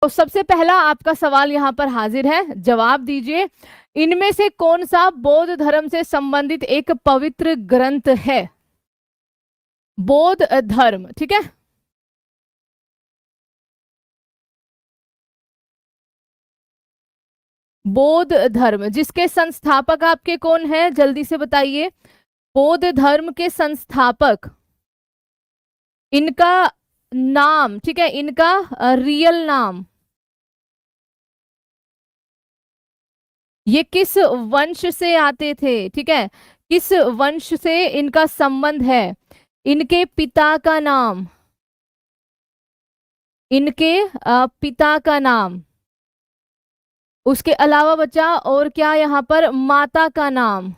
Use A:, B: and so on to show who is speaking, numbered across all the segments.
A: तो सबसे पहला आपका सवाल यहाँ पर हाजिर है, जवाब दीजिए। इनमें से कौन सा बौद्ध धर्म से संबंधित एक पवित्र ग्रंथ है? बौद्ध धर्म, ठीक है। बौद्ध धर्म जिसके संस्थापक आपके कौन है, जल्दी से बताइए। बौद्ध धर्म के संस्थापक, इनका नाम, ठीक है, इनका रियल नाम, ये किस वंश से आते थे, ठीक है, किस वंश से इनका संबंध है, इनके पिता का नाम, इनके पिता का नाम, उसके अलावा बच्चा और क्या यहाँ पर, माता का नाम,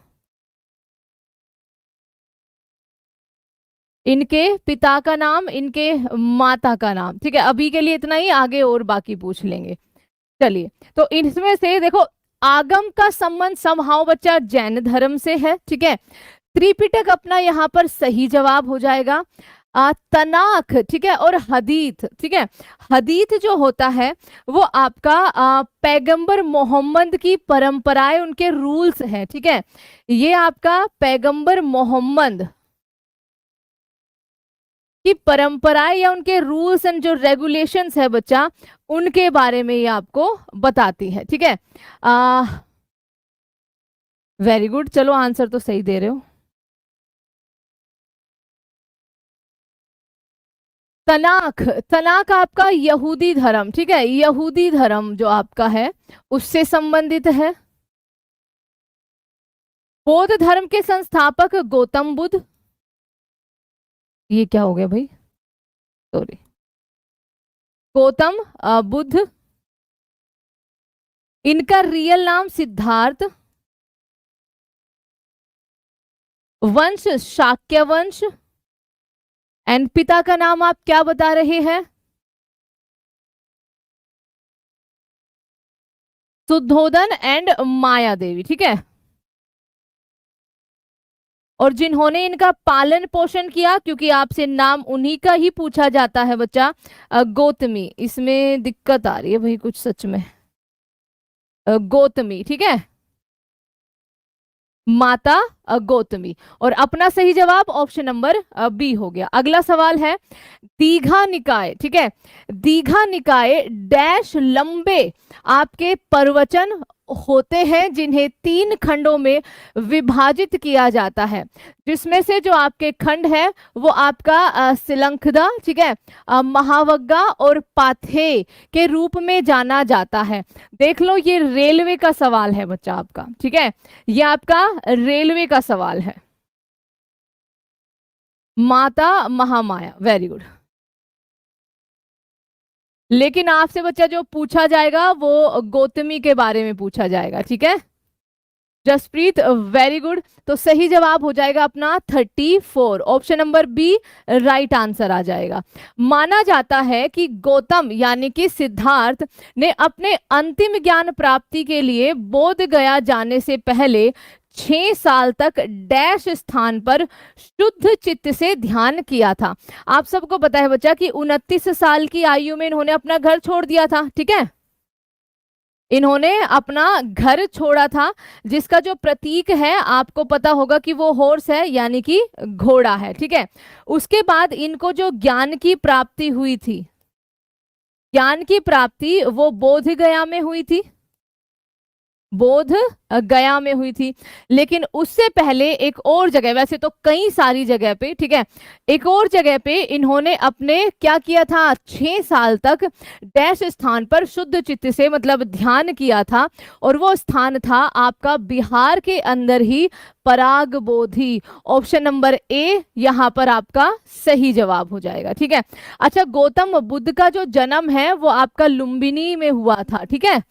A: इनके पिता का नाम, इनके माता का नाम, ठीक है। अभी के लिए इतना ही, आगे और बाकी पूछ लेंगे। चलिए, तो इसमें से देखो, आगम का संबंध समहाउ बच्चा जैन धर्म से है, ठीक है। त्रिपिटक अपना यहाँ पर सही जवाब हो जाएगा। तनाख, ठीक है, और हदीथ, ठीक है। हदीथ जो होता है वो आपका पैगंबर मोहम्मद की परंपराएं, उनके रूल्स हैं, ठीक है। ये आपका पैगंबर मोहम्मद की परंपराएं या उनके रूल्स एंड जो रेगुलेशंस है बच्चा, उनके बारे में ये आपको बताती है, ठीक है। वेरी गुड, चलो आंसर तो सही दे रहे हो। तनाक, तनाक आपका यहूदी धर्म, ठीक है, यहूदी धर्म जो आपका है उससे संबंधित है। बौद्ध धर्म के संस्थापक गौतम बुद्ध, ये क्या हो गया भाई, सॉरी, गौतम बुद्ध, इनका रियल नाम सिद्धार्थ, वंश शाक्य वंश, एंड पिता का नाम आप क्या बता रहे हैं, शुद्धोदन एंड माया देवी, ठीक है। और जिन्होंने इनका पालन पोषण किया, क्योंकि आपसे नाम उन्हीं का ही पूछा जाता है बच्चा, गौतमी, इसमें दिक्कत आ रही है भाई कुछ सच में, गौतमी, ठीक है, माता गौतमी। और अपना सही जवाब ऑप्शन नंबर बी हो गया। अगला सवाल है, दीघा निकाय, ठीक है, दीघा निकाय डैश लंबे आपके प्रवचन होते हैं जिन्हें 3 खंडों में विभाजित किया जाता है, जिसमें से जो आपके खंड है वो आपका सिलंखदा, ठीक है, महावग्गा और पाथे के रूप में जाना जाता है। देख लो, ये रेलवे का सवाल है बच्चा आपका, ठीक है, ये आपका रेलवे का सवाल है। माता महामाया, वेरी गुड। लेकिन आपसे बच्चा जो पूछा जाएगा वो गौतमी के बारे में पूछा जाएगा, ठीक है। Jasprit, very good. तो सही जवाब हो जाएगा अपना 34, option number B right answer आ जाएगा। माना जाता है कि गौतम यानी कि सिद्धार्थ ने अपने अंतिम ज्ञान प्राप्ति के लिए बोध गया जाने से पहले 6 साल तक डैश स्थान पर शुद्ध चित्त से ध्यान किया था। आप सबको पता है बच्चा कि 29 साल की आयु में इन्होंने अपना घर छोड़ दिया था, ठीक है, इन्होंने अपना घर छोड़ा था, जिसका जो प्रतीक है आपको पता होगा कि वो हॉर्स है, यानी कि घोड़ा है, ठीक है। उसके बाद इनको जो ज्ञान की प्राप्ति हुई थी, ज्ञान की प्राप्ति वो बोध गया में हुई थी, बोध गया में हुई थी। लेकिन उससे पहले एक और जगह, वैसे तो कई सारी जगह पे, ठीक है, एक और जगह पे इन्होंने अपने क्या किया था, 6 साल तक डैश स्थान पर शुद्ध चित्त से मतलब ध्यान किया था, और वो स्थान था आपका बिहार के अंदर ही पराग बोधि। ऑप्शन नंबर ए यहाँ पर आपका सही जवाब हो जाएगा, ठीक है। अच्छा, गौतम बुद्ध का जो जन्म है वो आपका लुम्बिनी में हुआ था, ठीक है,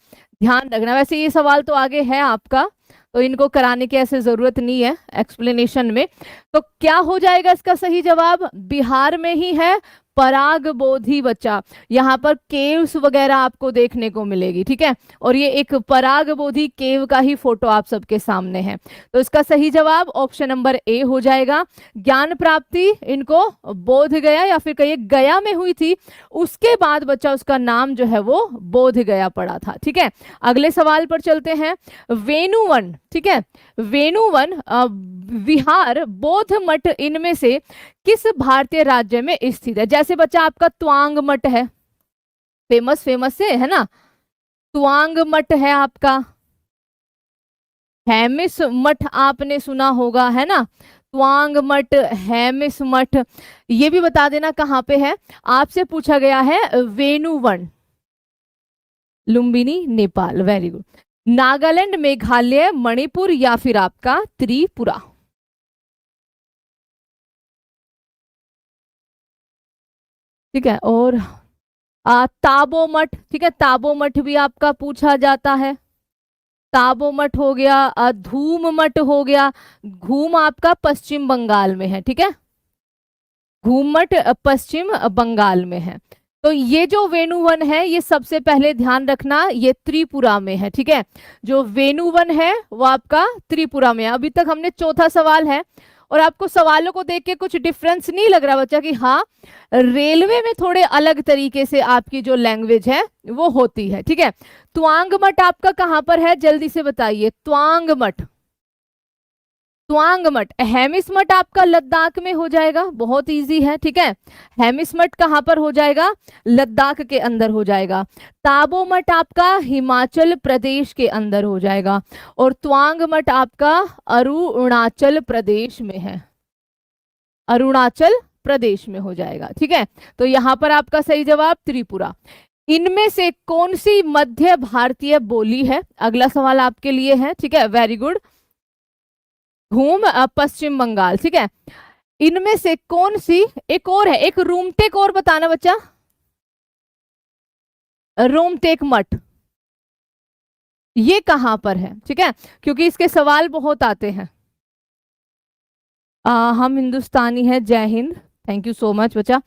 A: ध्यान रखना। वैसे ये सवाल तो आगे है आपका, तो इनको कराने की ऐसे जरूरत नहीं है एक्सप्लेनेशन में। तो क्या हो जाएगा इसका सही जवाब, बिहार में ही है परागबोधी बच्चा, यहाँ पर केव्स वगैरह आपको देखने को मिलेगी, ठीक है। और ये एक परागबोधी केव का ही फोटो आप सबके सामने है। तो इसका सही जवाब ऑप्शन नंबर ए हो जाएगा। ज्ञान प्राप्ति इनको बोध गया या फिर कहिए गया में हुई थी, उसके बाद बच्चा उसका नाम जो है वो बोध गया पड़ा था, ठीक है। अगले सवाल पर चलते हैं। वेणुवन, ठीक है, वेणुवन विहार, बौद्ध मठ इनमें से किस भारतीय राज्य में स्थित है? जैसे बच्चा आपका त्वांग मठ है, फेमस फेमस से है ना, त्वांग मठ है आपका, हेमिस मठ आपने सुना होगा है ना, त्वांग मठ, हेमिस मठ, ये भी बता देना कहाँ पे है। आपसे पूछा गया है वेणुवन, लुम्बिनी नेपाल, वेरी गुड। नागालैंड, मेघालय, मणिपुर या फिर आपका त्रिपुरा? ठीक है। और ताबो मठ, ठीक है, ताबो मठ भी आपका पूछा जाता है, ताबो मठ हो गया, धूम मठ हो गया। घूम आपका पश्चिम बंगाल में है, ठीक है, घूम मठ पश्चिम बंगाल में है। तो ये जो वेणुवन है ये सबसे पहले ध्यान रखना, ये त्रिपुरा में है, ठीक है। जो वेणुवन है वो आपका त्रिपुरा में है। अभी तक हमने चौथा सवाल है, और आपको सवालों को देख के कुछ डिफरेंस नहीं लग रहा बच्चा कि हाँ रेलवे में थोड़े अलग तरीके से आपकी जो लैंग्वेज है वो होती है, ठीक है। त्वांग मठ आपका कहाँ पर है, जल्दी से बताइए। त्वांग मठ, त्वांग मठ, हेमिस मठ आपका लद्दाख में हो जाएगा, बहुत इजी है, ठीक है। हेमिस मठ कहाँ पर हो जाएगा, लद्दाख के अंदर हो जाएगा। ताबो मठ आपका हिमाचल प्रदेश के अंदर हो जाएगा, और त्वांग मठ आपका अरुणाचल प्रदेश में है, अरुणाचल प्रदेश में हो जाएगा, ठीक है। तो यहाँ पर आपका सही जवाब त्रिपुरा। इनमें से कौन सी मध्य भारतीय बोली है, अगला सवाल आपके लिए है, ठीक है, वेरी गुड। घूम पश्चिम बंगाल, ठीक है। इनमें से कौन सी, एक और है, एक रूमटेक और बताना बच्चा, रोमटेक मठ, ये कहां पर है, ठीक है, क्योंकि इसके सवाल बहुत आते हैं। हम हिंदुस्तानी है, जय Hind, thank you so much बच्चा।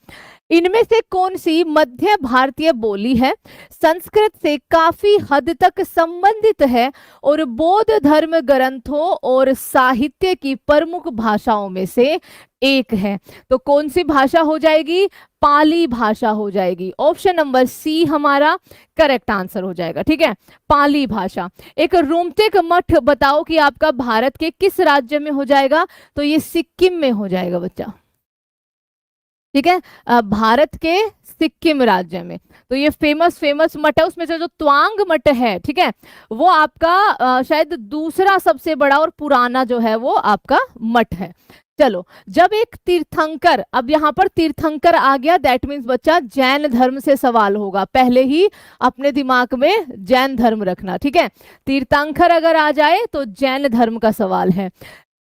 A: इनमें से कौन सी मध्य भारतीय बोली है, संस्कृत से काफी हद तक संबंधित है और बौद्ध धर्म ग्रंथों और साहित्य की प्रमुख भाषाओं में से एक है? तो कौन सी भाषा हो जाएगी, पाली भाषा हो जाएगी। ऑप्शन नंबर सी हमारा करेक्ट आंसर हो जाएगा, ठीक है, पाली भाषा। एक रोमटेक मठ बताओ कि आपका भारत के किस राज्य में हो जाएगा, तो ये सिक्किम में हो जाएगा बच्चा, ठीक है, भारत के सिक्किम राज्य में। तो ये फेमस फेमस मठ है, उसमें से जो त्वांग मठ है, ठीक है, वो आपका शायद दूसरा सबसे बड़ा और पुराना जो है वो आपका मठ है। चलो, जब एक तीर्थंकर, अब यहाँ पर तीर्थंकर आ गया, दैट मीन्स बच्चा जैन धर्म से सवाल होगा, पहले ही अपने दिमाग में जैन धर्म रखना, ठीक है। तीर्थंकर अगर आ जाए तो जैन धर्म का सवाल है।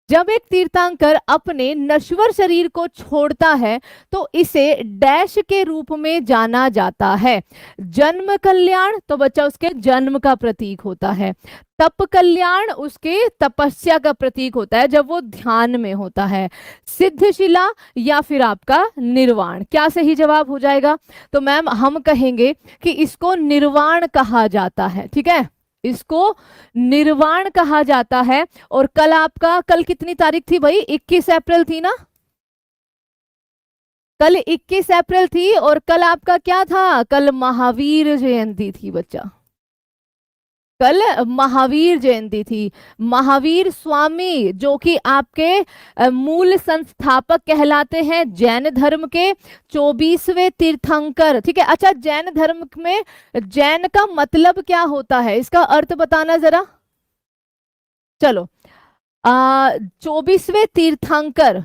A: जब एक तीर्थंकर अपने नश्वर शरीर को छोड़ता है तो इसे डैश के रूप में जाना जाता है। जन्म कल्याण तो बच्चा उसके जन्म का प्रतीक होता है, तप कल्याण उसके तपस्या का प्रतीक होता है जब वो ध्यान में होता है, सिद्धशिला या फिर आपका निर्वाण, क्या सही जवाब हो जाएगा? तो मैम हम कहेंगे कि इसको निर्वाण कहा जाता है, ठीक है, इसको निर्वाण कहा जाता है। और कल आपका, कल कितनी तारीख थी भाई, 21 अप्रैल थी ना, कल 21 अप्रैल थी, और कल आपका क्या था, कल महावीर जयंती थी बच्चा, कल महावीर जयंती थी। महावीर स्वामी जो कि आपके मूल संस्थापक कहलाते हैं जैन धर्म के, 24वें तीर्थंकर, ठीक है। अच्छा, जैन धर्म में जैन का मतलब क्या होता है, इसका अर्थ बताना जरा। चलो, 24वें तीर्थंकर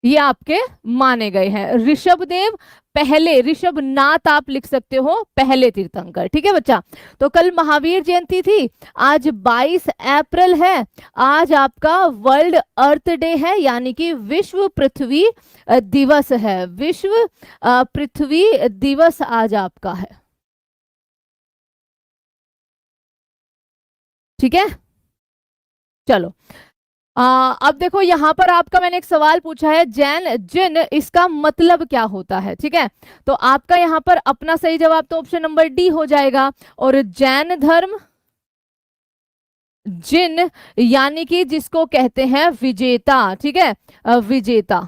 A: ये आपके माने गए हैं। ऋषभदेव पहले, ऋषभ नाथ आप लिख सकते हो, पहले तीर्थंकर, ठीक है बच्चा। तो कल महावीर जयंती थी, आज 22 अप्रैल है, आज आपका वर्ल्ड अर्थ डे है, यानी कि विश्व पृथ्वी दिवस है, विश्व पृथ्वी दिवस आज आपका है, ठीक है। चलो, अब देखो यहाँ पर आपका मैंने एक सवाल पूछा है, जैन जिन इसका मतलब क्या होता है, ठीक है। तो आपका यहाँ पर अपना सही जवाब तो ऑप्शन नंबर डी हो जाएगा। और जैन धर्म जिन यानी कि जिसको कहते हैं विजेता, ठीक है, विजेता,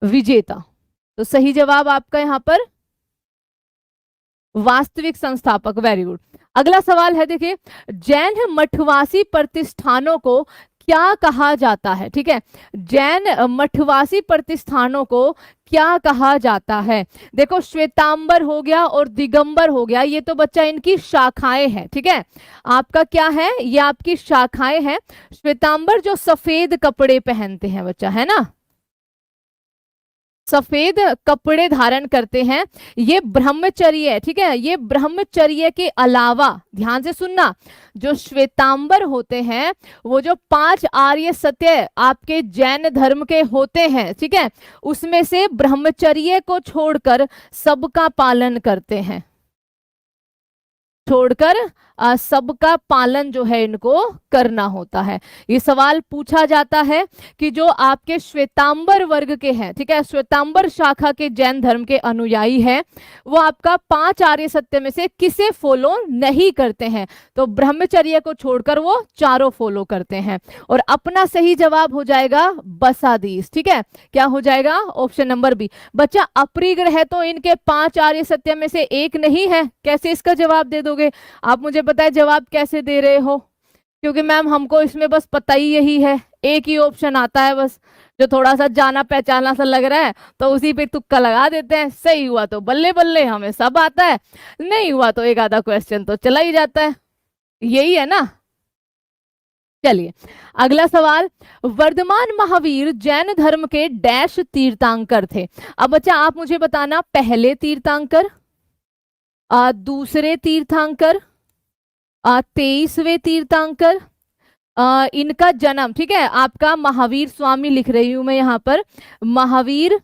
A: विजेता। तो सही जवाब आपका यहाँ पर वास्तविक संस्थापक। Very good. अगला सवाल है, देखिए, जैन मठवासी प्रतिष्ठानों को क्या कहा जाता है, ठीक है। जैन मठवासी प्रतिष्ठानों को क्या कहा जाता है। देखो, श्वेतांबर हो गया और दिगंबर हो गया, ये तो बच्चा इनकी शाखाएं हैं, ठीक है। आपका क्या है, ये आपकी शाखाएं हैं। श्वेतांबर जो सफेद कपड़े पहनते हैं बच्चा, है ना, सफेद कपड़े धारण करते हैं, ये ब्रह्मचर्य है, ठीक है। ये ब्रह्मचर्य के अलावा, ध्यान से सुनना, जो श्वेतांबर होते हैं वो जो 5 आर्य सत्य आपके जैन धर्म के होते हैं, ठीक है, उसमें से ब्रह्मचर्य को छोड़कर सबका पालन करते हैं, छोड़कर सबका पालन जो है इनको करना होता है। ये सवाल पूछा जाता है कि जो आपके श्वेतांबर वर्ग के हैं, ठीक है, श्वेतांबर शाखा के जैन धर्म के अनुयायी हैं, वो आपका 5 आर्य सत्य में से किसे फॉलो नहीं करते हैं। तो ब्रह्मचर्य को छोड़कर वो चारों फॉलो करते हैं। और अपना सही जवाब हो जाएगा बसादीस, ठीक है। क्या हो जाएगा, ऑप्शन नंबर बी। बच्चा अपरिग्रह तो इनके 5 आर्य सत्य में से एक नहीं है, कैसे इसका जवाब दे दोगे आप? मुझे पता है जवाब कैसे दे रहे हो, क्योंकि मैम हमको इसमें बस पता ही यही है, एक ही ऑप्शन आता है बस, जो थोड़ा सा जाना पहचाना सा लग रहा है तो उसी पे तुक्का लगा देते हैं। सही हुआ तो बल्ले बल्ले, हमें सब आता है, नहीं हुआ तो एक आधा क्वेश्चन तो चला ही जाता है, यही है ना। चलिए अगला सवाल, वर्धमान महावीर जैन धर्म के डैश तीर्थंकर थे। अब बच्चा आप मुझे बताना, पहले तीर्थंकर, दूसरे तीर्थंकर, 23वें तीर्थंकर, इनका जन्म, ठीक है, आपका महावीर स्वामी लिख रही हूं मैं यहाँ पर, महावीर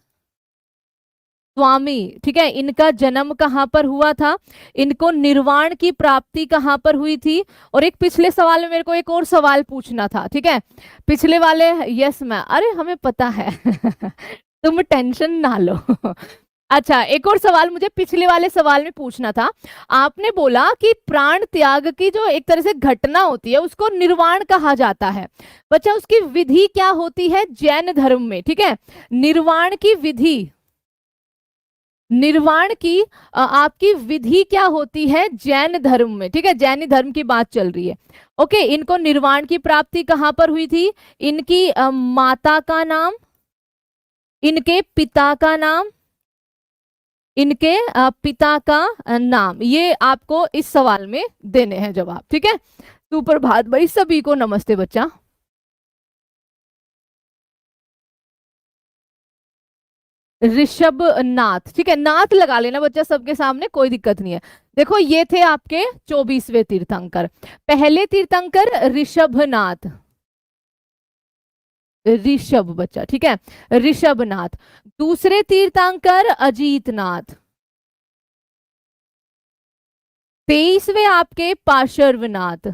A: स्वामी, ठीक है, इनका जन्म कहाँ पर हुआ था, इनको निर्वाण की प्राप्ति कहाँ पर हुई थी। और एक पिछले सवाल में मेरे को एक और सवाल पूछना था, ठीक है, पिछले वाले, यस मैम, अरे हमें पता है तुम टेंशन ना लो अच्छा, एक और सवाल मुझे पिछले वाले सवाल में पूछना था। आपने बोला कि प्राण त्याग की जो एक तरह से घटना होती है उसको निर्वाण कहा जाता है। बच्चा उसकी विधि क्या होती है जैन धर्म में, ठीक है, निर्वाण की विधि, निर्वाण की आपकी विधि क्या होती है जैन धर्म में, ठीक है, जैन धर्म की बात चल रही है। ओके, इनको निर्वाण की प्राप्ति कहां पर हुई थी, इनकी माता का नाम, इनके पिता का नाम, इनके पिता का नाम, ये आपको इस सवाल में देने हैं जवाब, ठीक है। सुप्रभात भाई, सभी को नमस्ते बच्चा। ऋषभ नाथ, ठीक है, नाथ लगा लेना बच्चा सबके सामने, कोई दिक्कत नहीं है। देखो ये थे आपके 24वें तीर्थंकर। पहले तीर्थंकर ऋषभ नाथ, ऋषभ बच्चा, ठीक है, ऋषभ नाथ। दूसरे तीर्थंकर अजीत नाथ। 23वें आपके पार्श्वनाथ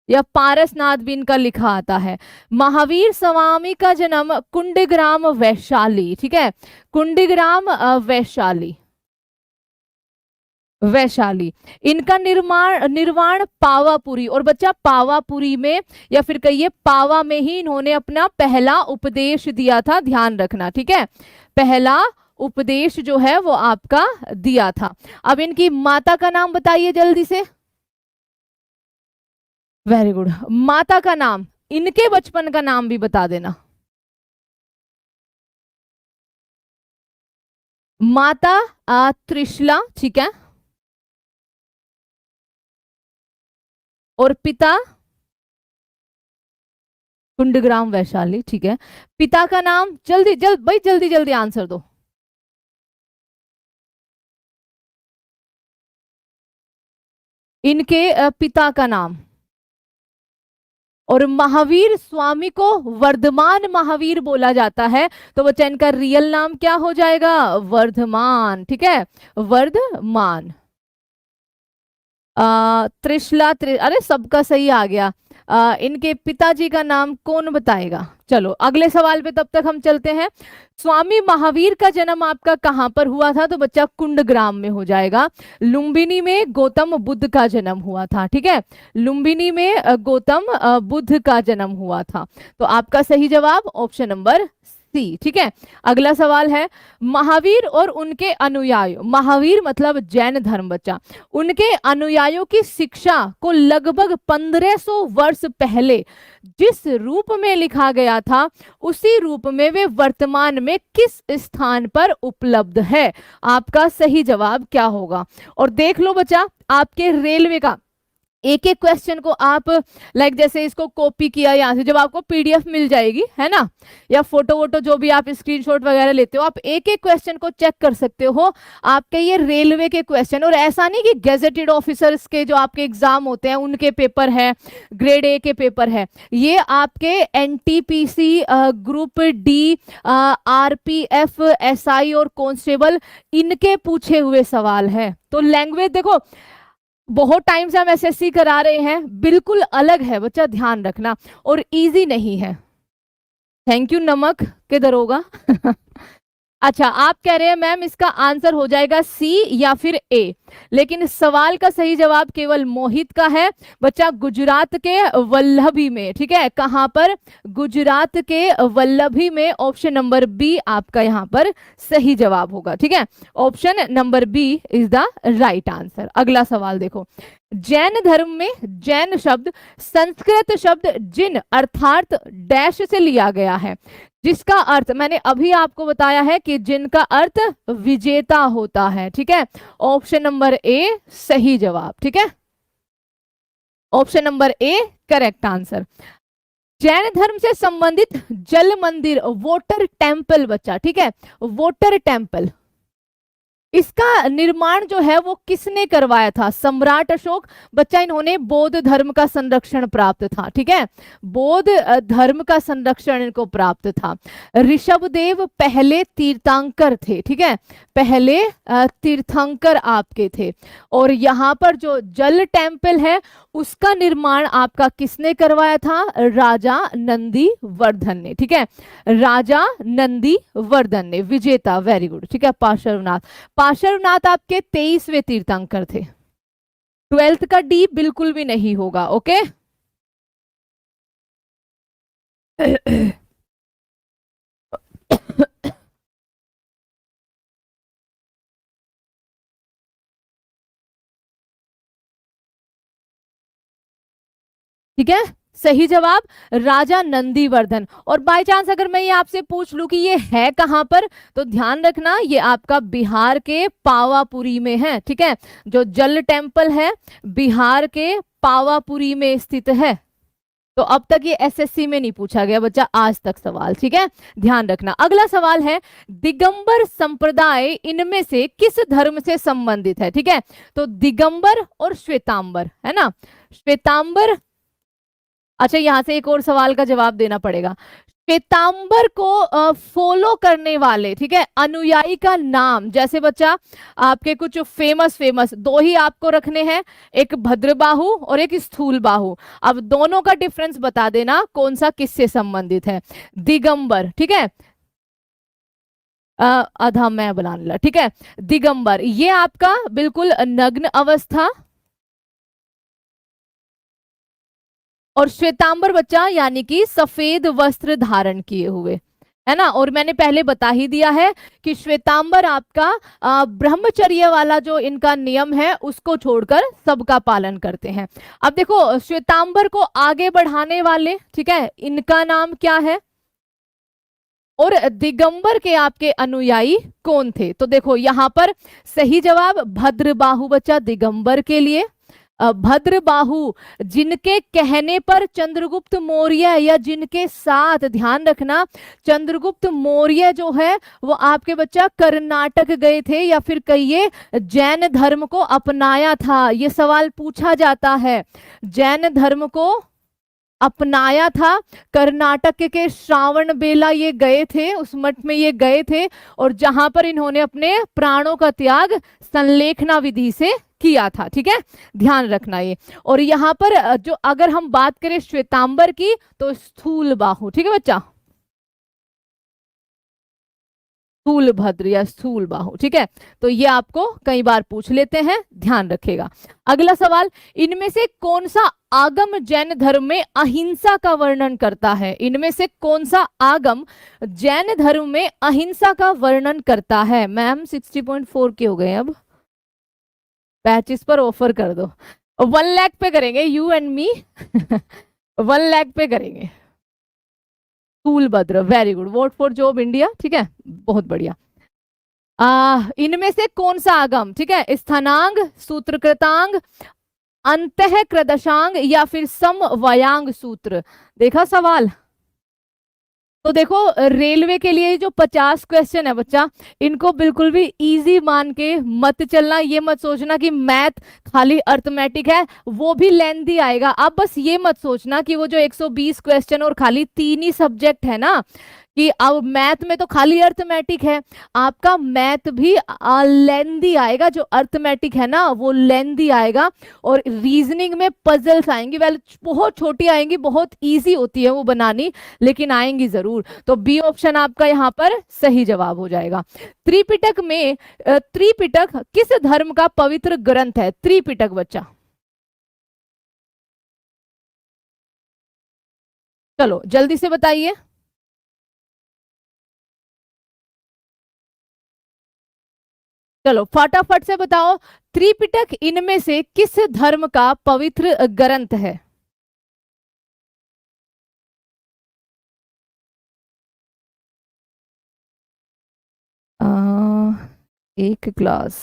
A: या पारसनाथ भी इनका लिखा आता है। महावीर स्वामी का जन्म कुंडग्राम वैशाली, ठीक है, कुंडग्राम वैशाली, वैशाली। इनका निर्वाण पावापुरी, और बच्चा पावापुरी में या फिर कहिए पावा में ही इन्होंने अपना पहला उपदेश दिया था, ध्यान रखना, ठीक है, पहला उपदेश जो है वो आपका दिया था। अब इनकी माता का नाम बताइए जल्दी से। वेरी गुड, माता का नाम, इनके बचपन का नाम भी बता देना। माता त्रिशला, ठीक है, और पिता कुंडग्राम वैशाली, ठीक है। पिता का नाम जल्दी भाई जल्दी जल्दी आंसर दो। इनके पिता का नाम, और महावीर स्वामी को वर्धमान महावीर बोला जाता है, तो बच्चा इनका रियल नाम क्या हो जाएगा, वर्धमान, ठीक है, वर्धमान। त्रिशला अरे सबका सही आ गया। इनके पिताजी का नाम कौन बताएगा? चलो अगले सवाल पे तब तक हम चलते हैं। स्वामी महावीर का जन्म आपका कहाँ पर हुआ था? तो बच्चा कुंडग्राम में हो जाएगा। लुम्बिनी में गौतम बुद्ध का जन्म हुआ था। ठीक है, लुम्बिनी में गौतम बुद्ध का जन्म हुआ था। तो आपका सही जवाब ऑप्शन नंबर सी। ठीक है, अगला सवाल है, महावीर और उनके अनुयायी, महावीर मतलब जैन धर्म बच्चा, उनके अनुयायियों की शिक्षा को लगभग 1500 वर्ष पहले जिस रूप में लिखा गया था उसी रूप में वे वर्तमान में किस स्थान पर उपलब्ध है? आपका सही जवाब क्या होगा? और देख लो बच्चा, आपके रेलवे का एक एक क्वेश्चन को आप लाइक जैसे इसको कॉपी किया यहाँ से, जब आपको पीडीएफ मिल जाएगी है ना, या फोटो वोटो जो भी आप स्क्रीनशॉट वगैरह लेते हो, आप एक एक क्वेश्चन को चेक कर सकते हो। आपके ये रेलवे के क्वेश्चन, और ऐसा नहीं कि गेजेटेड ऑफिसर्स के जो आपके एग्जाम होते हैं उनके पेपर है, ग्रेड ए के पेपर है, ये आपके NTPC, group D, RPF, SI और कांस्टेबल, इनके पूछे हुए सवाल है। तो लैंग्वेज देखो, बहुत टाइम से हम एसएससी करा रहे हैं, बिल्कुल अलग है बच्चा, ध्यान रखना, और इजी नहीं है। थैंक यू नमक के दरोगा। अच्छा, आप कह रहे हैं मैम इसका आंसर हो जाएगा सी या फिर ए, लेकिन सवाल का सही जवाब केवल मोहित का है बच्चा, गुजरात के वल्लभी में। ठीक है, कहां पर? गुजरात के वल्लभी में। ऑप्शन नंबर बी आपका यहां पर सही जवाब होगा। ठीक है, option number B is the right answer. अगला सवाल देखो, जैन धर्म में जैन शब्द संस्कृत शब्द जिन अर्थात डैश से लिया गया है, जिसका अर्थ मैंने अभी आपको बताया है कि जिनका अर्थ विजेता होता है। ठीक है, ऑप्शन नंबर ए सही जवाब। ठीक है, option number A correct answer. Jain धर्म से संबंधित जल मंदिर, वोटर टेम्पल बच्चा, ठीक है, वोटर टेम्पल, इसका निर्माण जो है वो किसने करवाया था? सम्राट अशोक बच्चा, इन्होंने बौद्ध धर्म का संरक्षण प्राप्त था। ठीक है, बौद्ध धर्म का संरक्षण इनको प्राप्त था। ऋषभदेव पहले तीर्थंकर थे। ठीक है, पहले तीर्थंकर आपके थे। और यहाँ पर जो जल टेम्पल है उसका निर्माण आपका किसने करवाया था? राजा नंदी वर्धन ने। ठीक है, राजा नंदी वर्धन ने, विजेता, वेरी गुड। ठीक है, पार्श्वनाथ, पार्श्वनाथ आपके 23वें तीर्थंकर थे। 12th का डी बिल्कुल भी नहीं होगा। ओके ठीक है, सही जवाब राजा नंदीवर्धन। और बाय चांस अगर मैं ये आपसे पूछ लूं कि ये है कहां पर, तो ध्यान रखना ये आपका बिहार के पावापुरी में है। ठीक है, जो जल टेम्पल है बिहार के पावापुरी में स्थित है। तो अब तक ये एसएससी में नहीं पूछा गया बच्चा आज तक सवाल। ठीक है, ध्यान रखना। अगला सवाल है, दिगंबर संप्रदाय इनमें से किस धर्म से संबंधित है? ठीक है, तो दिगंबर और श्वेतांबर, है ना, श्वेतांबर। अच्छा, यहां से एक और सवाल का जवाब देना पड़ेगा। श्वेतांबर को फॉलो करने वाले, ठीक है, अनुयायी का नाम, जैसे बच्चा आपके कुछ फेमस दो ही आपको रखने हैं, एक भद्रबाहु और एक स्थूल बाहु। अब दोनों का डिफरेंस बता देना कौन सा किससे संबंधित है। दिगंबर, ठीक है, आधा मैं बुलाने लगा। ठीक है, दिगंबर ये आपका बिल्कुल नग्न अवस्था, और श्वेतांबर बच्चा यानी कि सफेद वस्त्र धारण किए हुए, है ना। और मैंने पहले बता ही दिया है कि श्वेतांबर आपका ब्रह्मचर्य वाला जो इनका नियम है उसको छोड़कर सबका पालन करते हैं। अब देखो, श्वेतांबर को आगे बढ़ाने वाले, ठीक है, इनका नाम क्या है, और दिगंबर के आपके अनुयायी कौन थे? तो देखो यहां पर सही जवाब भद्रबाहु बच्चा, दिगंबर के लिए भद्रबाहु, जिनके कहने पर चंद्रगुप्त मौर्य, या जिनके साथ, ध्यान रखना, चंद्रगुप्त मौर्य जो है वो आपके बच्चा कर्नाटक गए थे, या फिर कहिए जैन धर्म को अपनाया था। ये सवाल पूछा जाता है, जैन धर्म को अपनाया था, कर्नाटक के श्रावण बेला ये गए थे, उस मठ में ये गए थे, और जहां पर इन्होंने अपने प्राणों का त्याग संलेखना विधि से किया था, ठीक है, ध्यान रखना ये। और यहाँ पर जो अगर हम बात करें श्वेतांबर की तो स्थूल बाहु, ठीक है बच्चा, स्थूल भद्र या स्थूल बाहु, ठीक है। तो ये आपको कई बार पूछ लेते हैं, ध्यान रखेगा। अगला सवाल, इनमें से कौन सा आगम जैन धर्म में अहिंसा का वर्णन करता है? इनमें से कौन सा आगम जैन धर्म में अहिंसा का वर्णन करता है? मैम 60.4 के हो गए, अब बैचेस पर ऑफर कर दो। 1 लाख पे करेंगे, यू एंड मी 1 लाख पे करेंगे। Sthulabhadra, very good, vote for job India, ठीक है, बहुत बढ़िया। इनमें से कौन सा आगम, ठीक है, स्थानांग, सूत्रकृतांग, अंतः क्रदशांग या फिर समवयांग सूत्र? देखा सवाल? तो देखो रेलवे के लिए जो 50 क्वेश्चन है बच्चा, इनको बिल्कुल भी इजी मान के मत चलना। ये मत सोचना कि मैथ खाली अर्थमेटिक है, वो भी लेंथी आएगा। अब बस ये मत सोचना कि वो जो 120 क्वेश्चन और खाली 3 ही सब्जेक्ट है ना, कि अब मैथ में तो खाली अर्थमेटिक है, आपका मैथ भी लेंथी आएगा। जो अर्थमेटिक है ना वो लेंथी आएगा, और रीजनिंग में पजल्स आएंगी, वेल बहुत छोटी आएंगी, बहुत इजी होती है वो बनानी, लेकिन आएंगी जरूर। तो बी ऑप्शन आपका यहाँ पर सही जवाब हो जाएगा। त्रिपिटक में त्रिपिटक किस धर्म का पवित्र ग्रंथ है? त्रिपिटक बच्चा, चलो जल्दी से बताइए। चलो फटाफट से बताओ, त्रिपिटक इनमें से किस धर्म का पवित्र ग्रंथ है? एक क्लास,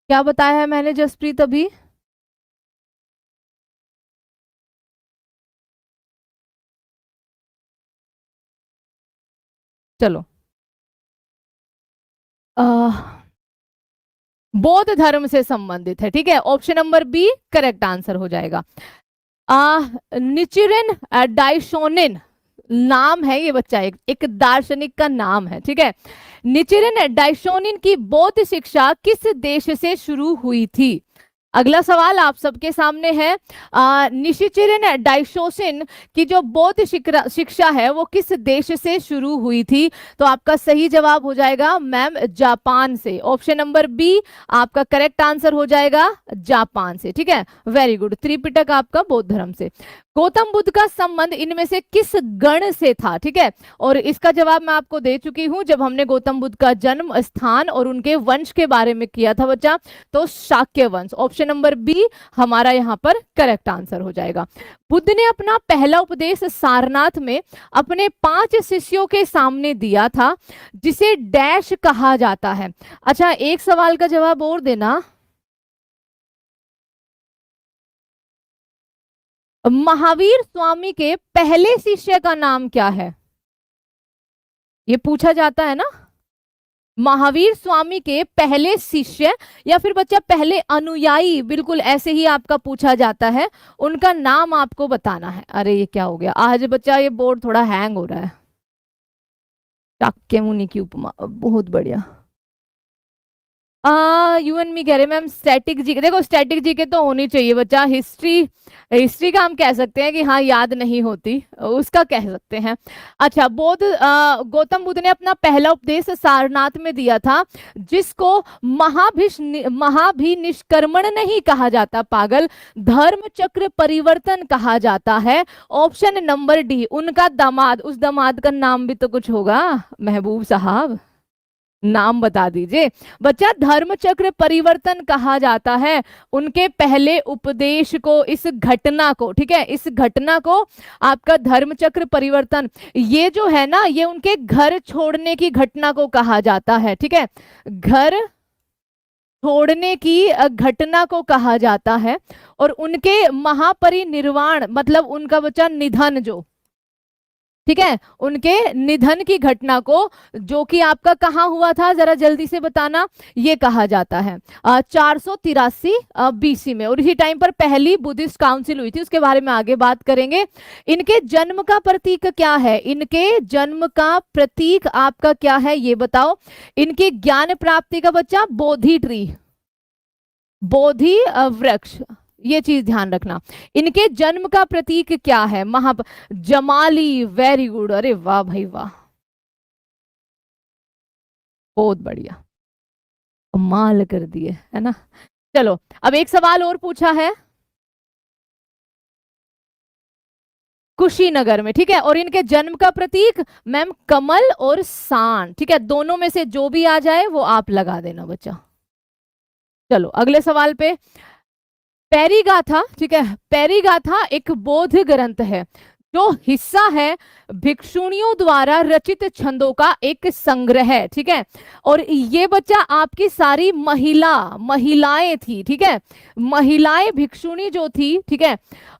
A: क्या बताया है मैंने जसप्रीत अभी? चलो बौद्ध धर्म से संबंधित है, ठीक है, option number B correct answer हो जाएगा। निचिरेन डाइशोनिन नाम है ये बच्चा, एक दार्शनिक का नाम है, ठीक है। निचिरेन डाइशोनिन की बौद्ध शिक्षा किस देश से शुरू हुई थी? अगला सवाल आप सबके सामने है। निशिचिरेन डाइशोसिन की जो बौद्ध शिक्षा है वो किस देश से शुरू हुई थी? तो आपका सही जवाब हो जाएगा मैम जापान से। ऑप्शन नंबर बी आपका करेक्ट आंसर हो जाएगा, जापान से, ठीक है, वेरी गुड। त्रिपिटक आपका बौद्ध धर्म से। गौतम बुद्ध का संबंध इनमें से किस गण से था? ठीक है, और इसका जवाब मैं आपको दे चुकी हूं जब हमने गौतम बुद्ध का जन्म स्थान और उनके वंश के बारे में किया था बच्चा, तो शाक्य वंश। ऑप्शन नंबर बी हमारा यहाँ पर करेक्ट आंसर हो जाएगा। बुद्ध ने अपना पहला उपदेश सारनाथ में अपने 5 शिष्यों के सामने दिया था, जिसे डैश कहा जाता है। अच्छा एक सवाल का जवाब और देना, महावीर स्वामी के पहले शिष्य का नाम क्या है? ये पूछा जाता है ना, महावीर स्वामी के पहले शिष्य या फिर बच्चा पहले अनुयायी, बिल्कुल ऐसे ही आपका पूछा जाता है, उनका नाम आपको बताना है। अरे ये क्या हो गया आज बच्चा, ये बोर्ड थोड़ा हैंग हो रहा है। शाक्य मुनि की उपमा, बहुत बढ़िया। यू एंड मी कह रहे मैम स्टैटिक जी, देखो स्टैटिक जी के तो होनी चाहिए बच्चा। हिस्ट्री का हम कह सकते हैं कि हाँ याद नहीं होती, उसका कह सकते हैं। अच्छा गौतम बुद्ध ने अपना पहला उपदेश सारनाथ में दिया था, जिसको महाभिनिष्क्रमण नहीं कहा जाता पागल, धर्म चक्र परिवर्तन कहा जाता है। ऑप्शन नंबर डी उनका दामाद, उस दामाद का नाम भी तो कुछ होगा, महबूब साहब नाम बता दीजिए बच्चा। धर्म चक्र परिवर्तन कहा जाता है उनके पहले उपदेश को, इस घटना को, ठीक है, इस घटना को आपका धर्म चक्र परिवर्तन, ये जो है ना ये उनके घर छोड़ने की घटना को कहा जाता है, ठीक है, घर छोड़ने की घटना को कहा जाता है। और उनके महापरिनिर्वाण मतलब उनका बच्चा निधन जो, ठीक है, उनके निधन की घटना को, जो कि आपका कहाँ हुआ था जरा जल्दी से बताना, ये कहा जाता है 483 बीसी में। और इसी टाइम पर पहली बुद्धिस्ट काउंसिल हुई थी, उसके बारे में आगे बात करेंगे। इनके जन्म का प्रतीक क्या है, इनके जन्म का प्रतीक आपका क्या है ये बताओ। इनकी ज्ञान प्राप्ति का बच्चा बोधि ट्री, बोधि वृक्ष, ये चीज ध्यान रखना। इनके जन्म का प्रतीक क्या है, जमाली, वेरी गुड, अरे वाह भाई वाह, बहुत बढ़िया, कमाल कर दिए है ना। चलो अब एक सवाल और पूछा है कुशीनगर में, ठीक है, और इनके जन्म का प्रतीक मैम कमल और सान, ठीक है, दोनों में से जो भी आ जाए वो आप लगा देना बच्चा। चलो अगले सवाल पे, पैरीगाथा, ठीक है, पैरीगाथा एक बौद्ध ग्रंथ है जो हिस्सा है भिक्षुणियों द्वारा रचित छंदों का एक संग्रह है, ठीक है। और ये बच्चा आपकी सारी महिलाएं थी, ठीक है, महिलाएं भिक्षुणी जो थी, ठीक है,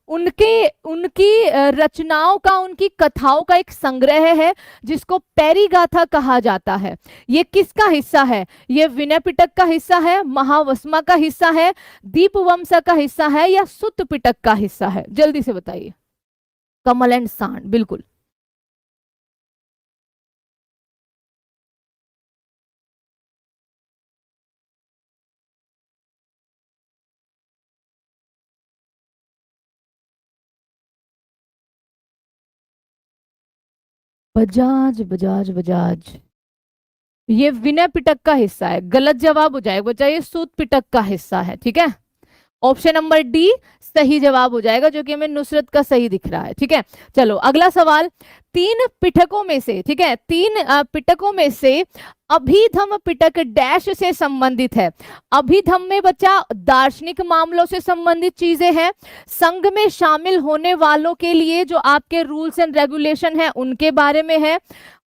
A: उनके उनकी रचनाओं का, उनकी कथाओं का एक संग्रह है जिसको पैरीगाथा कहा जाता है। ये किसका हिस्सा है, ये विनय पिटक का हिस्सा है, महावस्मा का हिस्सा है, दीपवंसा का हिस्सा है, या सुत पिटक का हिस्सा है, जल्दी से बताइए। कमल एंड सांड, बिल्कुल। बजाज बजाज बजाज, ये विनय पिटक का हिस्सा है, गलत जवाब हो जाएगा बच्चा, ये सूत पिटक का हिस्सा है, ठीक है। ऑप्शन नंबर डी सही जवाब हो जाएगा, जो कि हमें नुसरत का सही दिख रहा है, ठीक है। चलो अगला सवाल, तीन पिटकों में से, ठीक है, तीन पिटकों में से अभिधम पिटक डैश से संबंधित है। अभिधम में बच्चा दार्शनिक मामलों से संबंधित चीजें हैं, संघ में शामिल होने वालों के लिए जो आपके रूल्स एंड रेगुलेशन है उनके बारे में है,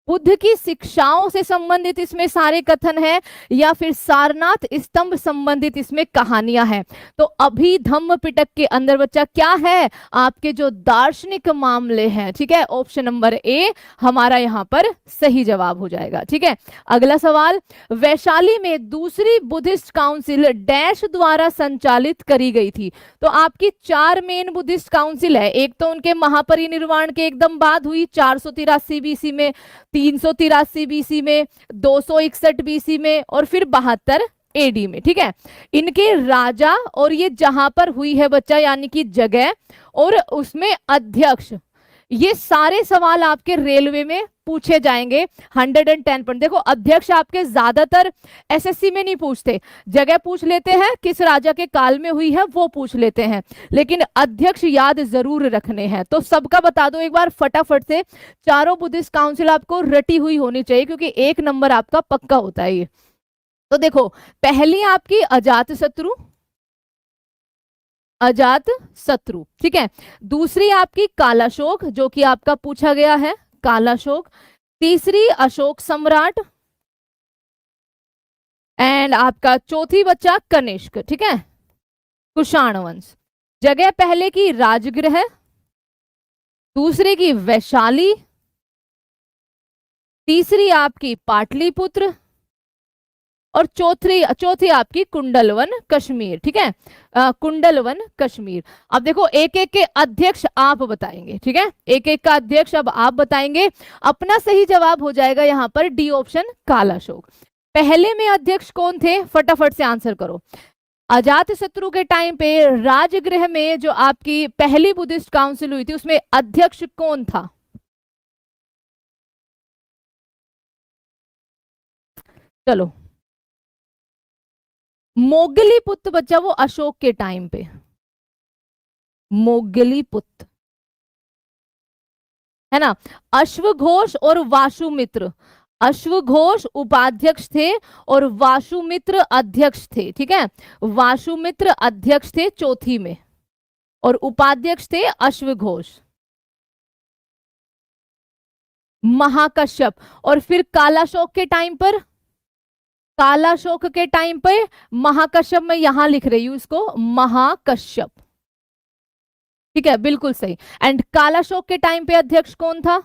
A: बुद्ध की शिक्षाओं से संबंधित इसमें सारे कथन है, या फिर सारनाथ स्तंभ संबंधित इसमें कहानियां हैं। तो अभिधम्म पिटक के अंदर बच्चा क्या है, आपके जो दार्शनिक मामले हैं, ठीक है, ऑप्शन नंबर ए हमारा यहाँ पर सही जवाब हो जाएगा, ठीक है। अगला सवाल, वैशाली में दूसरी बुद्धिस्ट काउंसिल डैश द्वारा संचालित करी गई थी। तो आपकी चार मेन बुद्धिस्ट काउंसिल है, एक तो उनके महापरिनिर्वाण के एकदम बाद हुई 483 बीसी में, 383 बीसी में, 261 बीसी में, और फिर 72 एडी में, ठीक है। इनके राजा और ये जहां पर हुई है बच्चा, यानी कि जगह और उसमें अध्यक्ष, ये सारे सवाल आपके रेलवे में पूछे जाएंगे 110 पॉइंट। देखो अध्यक्ष आपके ज्यादातर एसएससी में नहीं पूछते, जगह पूछ लेते हैं, किस राजा के काल में हुई है वो पूछ लेते हैं, लेकिन अध्यक्ष याद जरूर रखने हैं। तो सबका बता दो एक बार फटाफट से, चारों बुद्धिस्ट काउंसिल आपको रटी हुई होनी चाहिए, क्योंकि 1 नंबर आपका पक्का होता है ये। तो देखो पहली आपकी अजात शत्रु, अजात शत्रु, ठीक है। दूसरी आपकी कालाशोक, जो कि आपका पूछा गया है, कालाशोक। तीसरी अशोक सम्राट, एंड आपका चौथी बच्चा कनिष्क, ठीक है, कुषाण वंश। जगह पहले की राजगृह, दूसरे की वैशाली, तीसरी आपकी पाटलिपुत्र, और चौथी आपकी कुंडलवन कश्मीर, ठीक है, कुंडलवन कश्मीर। अब देखो एक एक के अध्यक्ष आप बताएंगे, ठीक है, एक एक का अध्यक्ष अब आप बताएंगे। अपना सही जवाब हो जाएगा यहाँ पर डी ऑप्शन, कालाशोक। पहले में अध्यक्ष कौन थे, फटाफट से आंसर करो। अजात शत्रु के टाइम पे राजगृह में जो आपकी पहली बुद्धिस्ट काउंसिल हुई थी उसमें अध्यक्ष कौन था, चलो। मोगलीपुत्र बच्चा, वो अशोक के टाइम पे, मोगलीपुत्र है ना। अश्वघोष और वासुमित्र, अश्वघोष उपाध्यक्ष थे और वासुमित्र अध्यक्ष थे, ठीक है, वासुमित्र अध्यक्ष थे चौथी में, और उपाध्यक्ष थे अश्वघोष। महाकश्यप, और फिर कालाशोक के टाइम पर कालाशोक के टाइम पे महाकश्यप, मैं यहां लिख रही हूं इसको महाकश्यप, ठीक है, बिल्कुल सही। एंड कालाशोक के टाइम पे अध्यक्ष कौन था?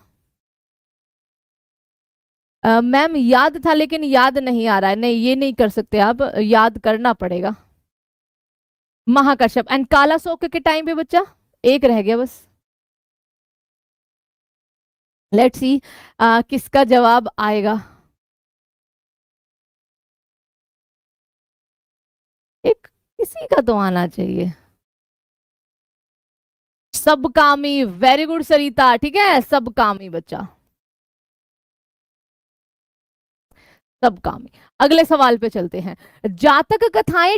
A: मैम याद था लेकिन याद नहीं आ रहा है, नहीं ये नहीं कर सकते आप, याद करना पड़ेगा। महाकश्यप। एंड कालाशोक के टाइम पे बच्चा एक रह गया बस, लेट्स सी किसका जवाब आएगा। एक किसी का तो आना चाहिए। सबकामी, वेरी गुड सरिता, ठीक है, सबकामी बच्चा, सबकामी। अगले सवाल पे चलते हैं। जातक कथाएं